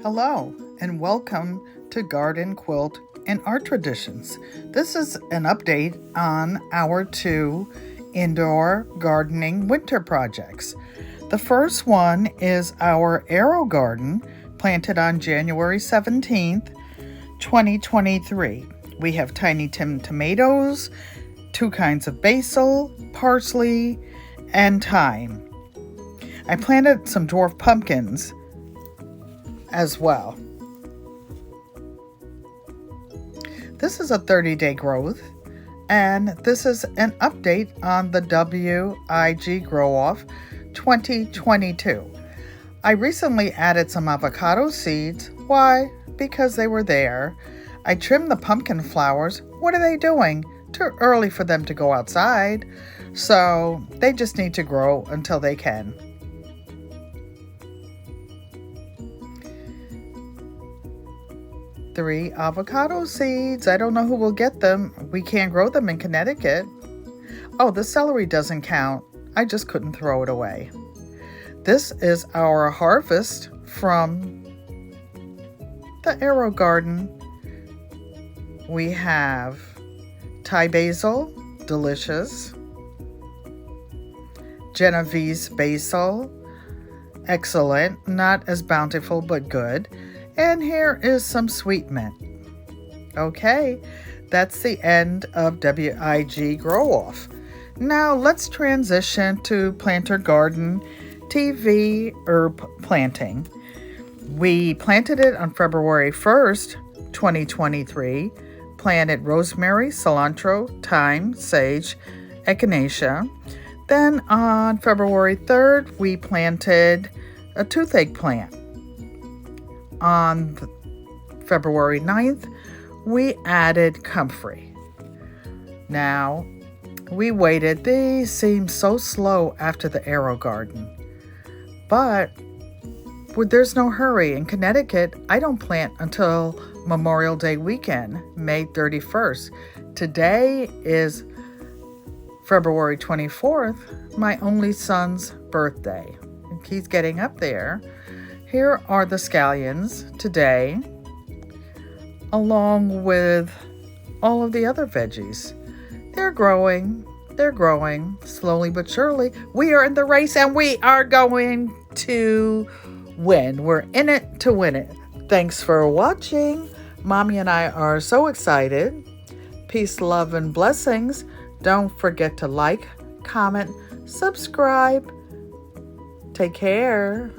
Hello, and welcome to Garden, Quilt, and Art Traditions. This is an update on our 2 indoor gardening winter projects. The first one is our Arrow Garden, planted on January 17th, 2023. We have Tiny Tim tomatoes, 2 kinds of basil, parsley, and thyme. I planted some dwarf pumpkins as well. This is a 30-day growth, and this is an update on the WIG Grow Off 2022. I recently added some avocado seeds. Why? Because they were there. I trimmed the pumpkin flowers. What are they doing? Too early for them to go outside, so they just need to grow until they can. Three avocado seeds. I don't know who will get them. We can't grow them in Connecticut. Oh, the celery doesn't count. I just couldn't throw it away. This is our harvest from the Arrow Garden. We have Thai basil, delicious. Genovese basil, excellent. Not as bountiful, but good. And here is some sweet mint. Okay, that's the end of WIG Grow Off. Now let's transition to Planter Garden TV herb planting. We planted it on February 1st, 2023. Planted rosemary, cilantro, thyme, sage, echinacea. Then on February 3rd, we planted a toothache plant. On February 9th, we added comfrey. Now, we waited. These seem so slow after the Arrow Garden. But there's no hurry. In Connecticut, I don't plant until Memorial Day weekend, May 31st. Today is February 24th, my only son's birthday. He's getting up there. Here are the scallions today, along with all of the other veggies. They're growing, slowly but surely. We are in the race and we are going to win. We're in it to win it. Thanks for watching. Mommy and I are so excited. Peace, love, and blessings. Don't forget to like, comment, subscribe. Take care.